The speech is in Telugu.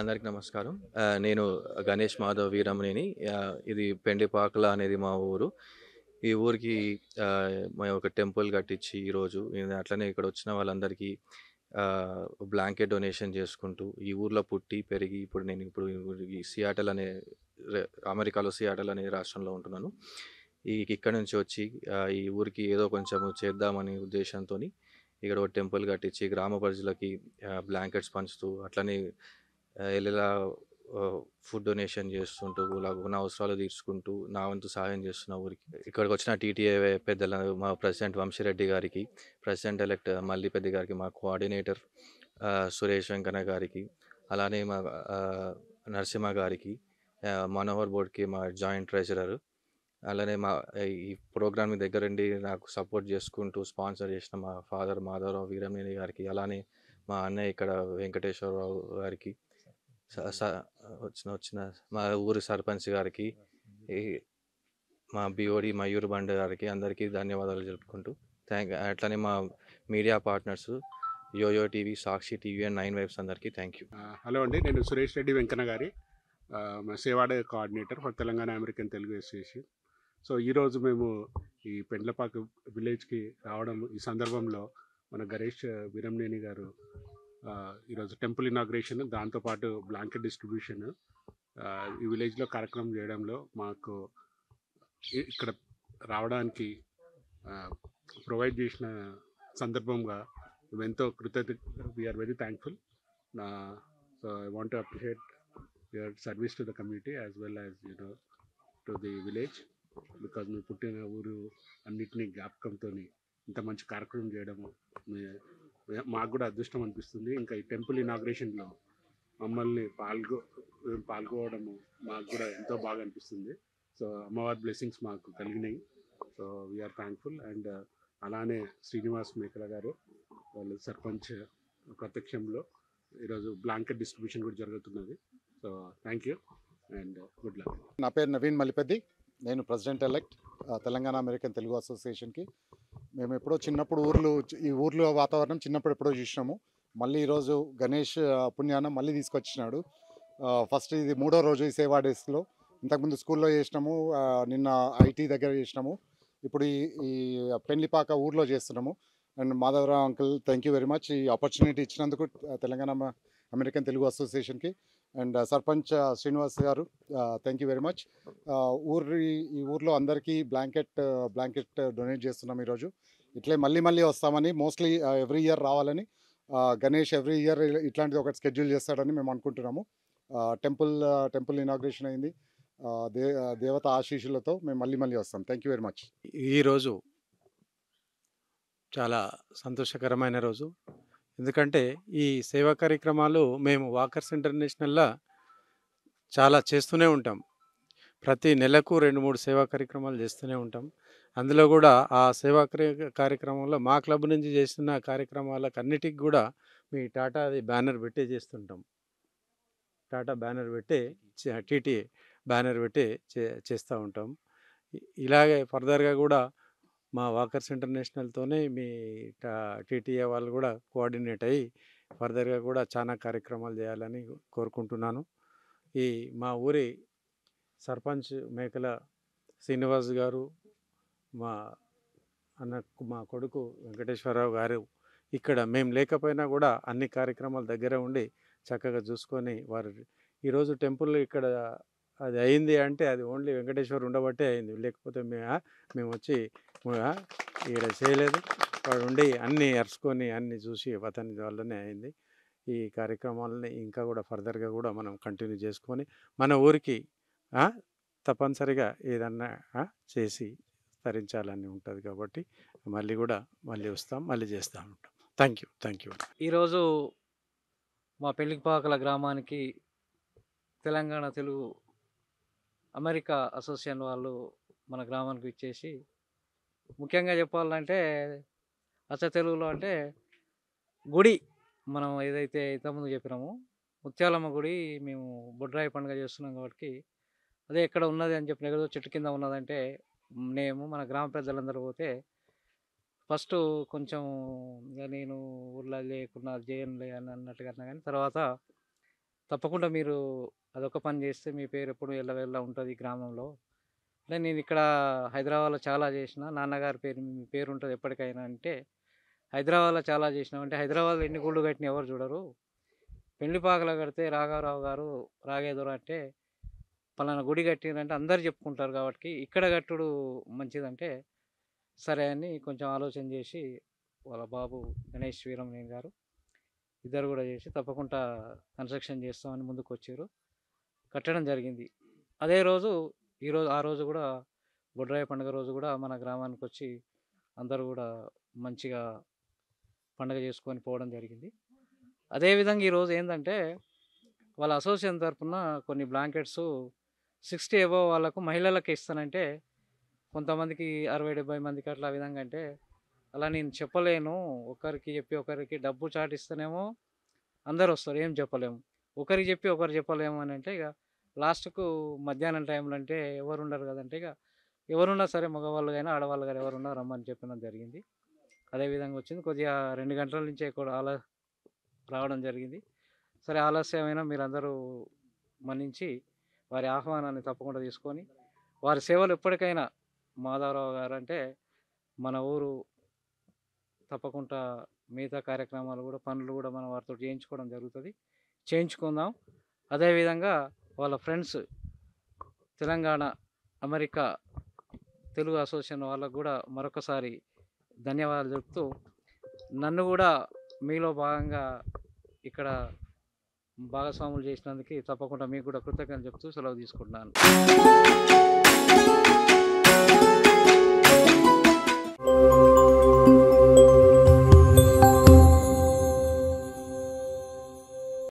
అందరికి నమస్కారం. నేను గణేష్ మాధవ్ వీరమనేని. ఇది పెండిపాకల అనేది మా ఊరు. ఈ ఊరికి మేము ఒక టెంపుల్ కట్టించి ఈరోజు అట్లనే ఇక్కడ వచ్చిన వాళ్ళందరికీ బ్లాంకెట్ డొనేషన్ చేసుకుంటూ ఈ ఊర్లో పుట్టి పెరిగి ఇప్పుడు ఈ సియాటల్ అనే అమెరికాలో సియాటల్ అనే రాష్ట్రంలో ఉంటున్నాను. ఇక్కడ నుంచి వచ్చి ఈ ఊరికి ఏదో కొంచెం చేద్దామనే ఉద్దేశంతోని ఇక్కడ ఒక టెంపుల్ కట్టించి గ్రామ ప్రజలకి బ్లాంకెట్స్ పంచుతూ అట్లనే ఇలా ఫుడ్ డొనేషన్ చేస్తుంటూ ఉన్న అవసరాలు తీర్చుకుంటూ నా వంతు సహాయం చేస్తున్న ఊరికి. ఇక్కడికి వచ్చిన టీటీఏ పెద్దల మా ప్రెసిడెంట్ వంశీరెడ్డి గారికి, ప్రెసిడెంట్ ఎలెక్ట్ మల్లిపెద్ది గారికి, మా కోఆర్డినేటర్ సురేష్ వెంకన్న గారికి, అలానే మా నరసింహ గారికి, మనోహర్ బోర్డ్కి మా జాయింట్ ట్రెజరర్, అలానే ఈ ప్రోగ్రామ్ దగ్గరుండి నాకు సపోర్ట్ చేసుకుంటూ స్పాన్సర్ చేసిన మా ఫాదర్ మాధవరావు వీరమనేని గారికి, అలానే మా అన్నయ్య ఇక్కడ వెంకటేశ్వరరావు గారికి, వచ్చిన మా ఊరి సర్పంచ్ గారికి, ఈ మా బిఓడి మయూర్ బండ్ గారికి అందరికీ ధన్యవాదాలు తెలుపుకుంటూ అట్లనే మా media partners YOYO TV, Sakshi TV and 9 vibes అందరికీ థ్యాంక్ యూ. హలో అండి, నేను సురేష్ రెడ్డి వెంకన్న గారి మా సేవాడ coordinator for Telangana American Telugu association. So ఈరోజు మేము ఈ పెండ్లపాక విలేజ్కి రావడం ఈ సందర్భంలో మన గణేష్ వీరమనేని గారు ఈరోజు టెంపుల్ ఇనాగ్రేషన్, దాంతోపాటు బ్లాంకెట్ డిస్ట్రిబ్యూషన్ ఈ విలేజ్లో కార్యక్రమం చేయడంలో మాకు ఇక్కడ రావడానికి ప్రొవైడ్ చేసిన సందర్భంగా మేము ఎంతో కృతజ్ఞత. We are very thankful. So I want to appreciate your service to the community as well as to the village, because మీ పుట్టిన ఊరు అన్నిటినీ జ్ఞాపకంతో ఇంత మంచి కార్యక్రమం చేయడము మాకు కూడా అదృష్టం అనిపిస్తుంది. ఇంకా ఈ టెంపుల్ ఇనాగ్రేషన్లో మమ్మల్ని పాల్గొవడము మాకు కూడా ఎంతో బాగా అనిపిస్తుంది. సో అమ్మవారి బ్లెస్సింగ్స్ మాకు కలిగినాయి. So we are thankful. అండ్ అలానే శ్రీనివాస్ మేకల గారు వాళ్ళు సర్పంచ్ ప్రత్యక్షంలో ఈరోజు బ్లాంకెట్ డిస్ట్రిబ్యూషన్ కూడా జరుగుతున్నది. So thank you and good luck. నా పేరు నవీన్ మల్లిపెద్ది. నేను president elect Telangana American Telugu అసోసియేషన్కి. మేము ఎప్పుడో చిన్నప్పుడు ఈ ఊర్లో వాతావరణం చిన్నప్పుడు ఎప్పుడో చూసినాము. మళ్ళీ ఈరోజు గణేష్ పుణ్యాన మళ్ళీ తీసుకొచ్చినాడు. ఫస్ట్ ఇది 3వ రోజు ఈ సేవా డేస్లో. ఇంతకుముందు స్కూల్లో చేసినాము, నిన్న ఐటీ దగ్గర చేసినాము, ఇప్పుడు ఈ పెండ్లిపాక ఊర్లో చేస్తున్నాము. And Madhavarao uncle, thank you very much ఈ ఆపర్చునిటీ ఇచ్చినందుకు తెలంగాణ అమెరికన్ తెలుగు అసోసియేషన్కి. అండ్ సర్పంచ్ శ్రీనివాస్ గారు, థ్యాంక్ యూ వెరీ మచ్. ఈ ఊర్లో అందరికీ బ్లాంకెట్ డొనేట్ చేస్తున్నాం ఈరోజు. ఇట్లే మళ్ళీ వస్తామని, మోస్ట్లీ ఎవ్రీ ఇయర్ రావాలని గణేష్ ఎవ్రీ ఇయర్ ఇట్లాంటిది ఒకటి స్కెడ్యూల్ చేస్తాడని మేము అనుకుంటున్నాము. టెంపుల్ ఇనాగ్రేషన్ అయింది. దేవత ఆశీస్సులతో మేము మళ్ళీ వస్తాం. Thank you very much. ఈరోజు చాలా సంతోషకరమైన రోజు. ఎందుకంటే ఈ సేవా కార్యక్రమాలు మేము వాకర్స్ ఇంటర్నేషనల్‌లో చాలా చేస్తూనే ఉంటాం. ప్రతి నెలకు 2, 3 సేవా కార్యక్రమాలు చేస్తూనే ఉంటాం. అందులో కూడా ఆ సేవా కార్యక్రమంలో మా క్లబ్ నుంచి చేసిన కార్యక్రమాలకన్నిటికి కూడా మీ టాటాది బ్యానర్ పెట్టే చేస్తుంటాం. టాటా బ్యానర్ పెట్టి టీటీఏ బ్యానర్ పెట్టి చేస్తూ ఉంటాం. ఇలాగే ఫర్దర్గా కూడా మా వాకర్స్ ఇంటర్నేషనల్తోనే మీ టీటీఏ వాళ్ళు కూడా కోఆర్డినేట్ అయ్యి ఫర్దర్గా కూడా చాలా కార్యక్రమాలు చేయాలని కోరుకుంటున్నాను. మా ఊరి సర్పంచ్ మేకల శ్రీనివాస్ గారు, మా కొడుకు వెంకటేశ్వరరావు గారు ఇక్కడ మేము లేకపోయినా కూడా అన్ని కార్యక్రమాలు దగ్గర ఉండి చక్కగా చూసుకొని వారు ఈరోజు టెంపుల్ ఇక్కడ అది అయింది అంటే అది ఓన్లీ వెంకటేశ్వర్ ఉండబట్టే అయింది. లేకపోతే మేము వచ్చి ఇక్కడ చేయలేదు. వాడు ఉండి అన్నీ అరుచుకొని అన్నీ చూసి అతని వల్లనే అయింది. ఈ కార్యక్రమాలని ఇంకా కూడా ఫర్దర్గా కూడా మనం కంటిన్యూ చేసుకొని మన ఊరికి తప్పనిసరిగా ఏదన్నా చేసి తరించాలని ఉంటుంది. కాబట్టి మళ్ళీ వస్తాం, మళ్ళీ చేస్తూ ఉంటాం. Thank you. ఈరోజు మా పెండ్లిపాకల గ్రామానికి తెలంగాణ తెలుగు అమెరికా అసోసియేషన్ వాళ్ళు మన గ్రామానికి ఇచ్చేసి, ముఖ్యంగా చెప్పాలంటే అచ్చ తెలుగులో అంటే గుడి మనం ఏదైతే ఇంతకుముందు చెప్పినామో ముత్యాలమ్మ గుడి మేము బొడ్రాయి పండుగ చేస్తున్నాం కాబట్టి అదే ఎక్కడ ఉన్నది అని చెప్పిన ఏదో చెట్టు కింద ఉన్నదంటే మేము మన గ్రామ పెద్దలందరూ పోతే ఫస్ట్ కొంచెం నేను ఊర్లో లేకున్నా చేయనులే అని అన్నట్టుగా అన్నా, కానీ తర్వాత తప్పకుండా మీరు అదొక పని చేస్తే మీ పేరు ఎప్పుడు ఎల్లవెల్లా ఉంటుంది గ్రామంలో. అంటే నేను ఇక్కడ హైదరాబాద్‌లో చాలా చేసిన. నాన్నగారి పేరు మీ పేరు ఉంటది ఎప్పటికైనా అంటే, హైదరాబాద్‌లో చాలా చేసినామంటే, హైదరాబాద్‌లో ఎన్ని గుళ్ళు కట్టినా ఎవరు చూడరు. పెండ్లిపాకలో కడితే రాఘవరావు గారు, రాఘేదొర అంటే పలానా గుడి కట్టిండ్రంటే అందరూ చెప్పుకుంటారు కాబట్టి, ఇక్కడ కట్టుడు మంచిదంటే, సరే అని కొంచెం ఆలోచన చేసి వాళ్ళ బాబు గణేష్ వీరమనేని గారు ఇద్దరు కూడా చేసి తప్పకుండా కన్స్ట్రక్షన్ చేస్తామని ముందుకొచ్చిర్రు. కట్టడం జరిగింది. అదే రోజు ఆ రోజు కూడా బొడ్రాయి పండుగ రోజు కూడా మన గ్రామానికొచ్చి అందరూ కూడా మంచిగా పండుగ చేసుకొని పోవడం జరిగింది. అదేవిధంగా ఈరోజు ఏందంటే, వాళ్ళ అసోసియేషన్ తరపున కొన్ని బ్లాంకెట్సు 60 అబోవ్ వాళ్ళకు మహిళలకి ఇస్తానంటే, కొంతమందికి 60, 70 మందికి అట్లా ఆ విధంగా అంటే, అలా నేను చెప్పలేను. ఒకరికి చెప్పి ఒకరికి డబ్బు చాటిస్తేనేమో అందరొస్తారు. ఏం చెప్పలేము. ఒకరికి చెప్పి ఒకరు చెప్పలేము అని అంటే ఇక లాస్ట్‌కు మధ్యాహ్నం టైంలో అంటే ఎవరుండరు కదంటే ఇక ఎవరున్నా సరే మగవాళ్ళు గాని, ఆడవాళ్ళు గాని ఎవరున్నా రమ్మని చెప్పడం జరిగింది. అదే విధంగా వచ్చింది. కొద్దిగా 2 గంటల నుంచే కూడా రావడం జరిగింది. సరే ఆలస్యమైనా మీరందరూ మన్నించి వారి ఆహ్వానాన్ని తప్పకుండా తీసుకొని, వారి సేవలు ఎప్పటికైనా మాధవరావు గారంటే మన ఊరు తప్పకుండా మిగతా కార్యక్రమాలు కూడా పనులు కూడా మనం వారితో చేయించుకోవడం జరుగుతుంది. చేయించుకుందాం. అదేవిధంగా వాళ్ళ friends Telangana, America Telugu association వాళ్ళకు కూడా మరొకసారి ధన్యవాదాలు చెప్తూ, నన్ను కూడా మీలో భాగంగా ఇక్కడ భాగస్వాములు చేసినందుకు తప్పకుండా మీకు కూడా కృతజ్ఞతలు చెప్తూ సెలవు తీసుకుంటున్నాను.